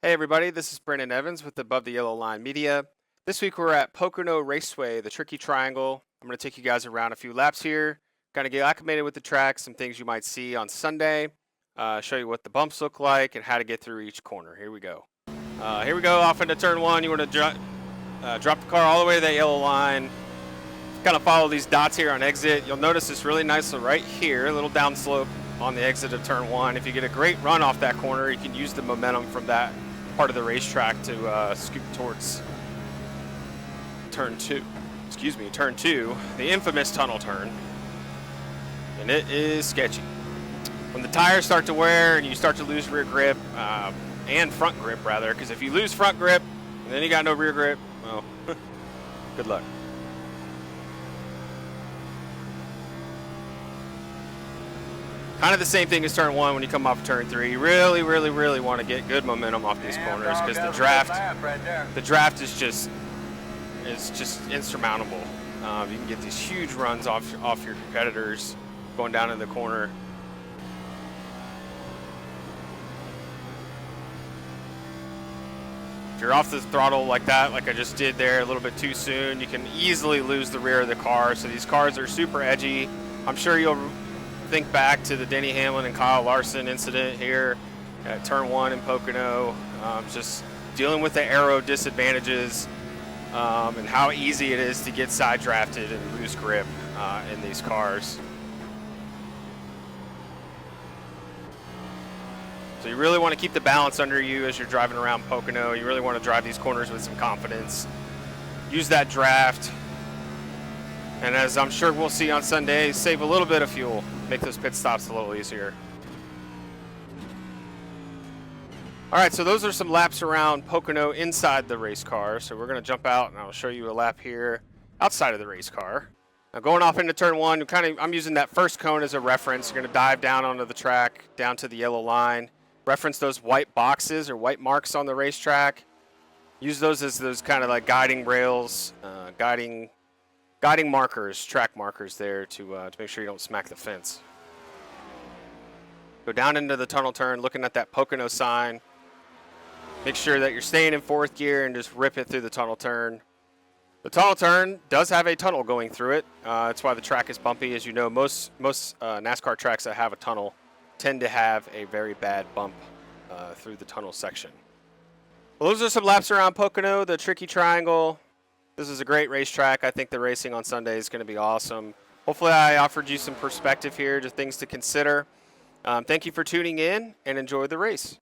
Hey everybody, this is Brandon Evans with Above the Yellow Line Media. This week we're at Pocono Raceway, the Tricky Triangle. I'm going to take you guys around a few laps here, kind of get acclimated with the track, some things you might see on Sunday, show you what the bumps look like, and how to get through each corner. Here we go. Here we go, off into turn one. You want to drop the car all the way to that yellow line. Kind of follow these dots here on exit. You'll notice this really nice right here, a little downslope on the exit of turn one. If you get a great run off that corner, you can use the momentum from that part of the racetrack to scoot towards turn two, the infamous tunnel turn. And it is sketchy. When the tires start to wear and you start to lose rear grip, and front grip rather, because if you lose front grip and then you got no rear grip, well, good luck. Kind of the same thing as turn one when you come off turn three. You really want to get good momentum off these corners because the draft is just insurmountable. You can get these huge runs off your competitors going down in the corner. If you're off the throttle like that, like I just did there, a little bit too soon, you can easily lose the rear of the car. So these cars are super edgy. I'm sure you'll think back to the Denny Hamlin and Kyle Larson incident here at turn one in Pocono, just dealing with the aero disadvantages and how easy it is to get side drafted and lose grip in these cars. So you really want to keep the balance under you as you're driving around Pocono. You really want to drive these corners with some confidence. Use that draft. And as I'm sure we'll see on Sunday, save a little bit of fuel. Make those pit stops a little easier. All right, so those are some laps around Pocono inside the race car. So we're going to jump out and I'll show you a lap here outside of the race car. Now going off into turn one, I'm using that first cone as a reference. You're going to dive down onto the track, down to the yellow line. Reference those white boxes or white marks on the racetrack. Use those as those kind of like guiding rails, guiding markers, track markers there to make sure you don't smack the fence. Go down into the tunnel turn, looking at that Pocono sign. Make sure that you're staying in fourth gear and just rip it through the tunnel turn. The tunnel turn does have a tunnel going through it. That's why the track is bumpy. As you know, most NASCAR tracks that have a tunnel tend to have a very bad bump through the tunnel section. Well, those are some laps around Pocono, the Tricky Triangle. This is a great racetrack. I think the racing on Sunday is going to be awesome. Hopefully I offered you some perspective here, just things to consider. Thank you for tuning in and enjoy the race.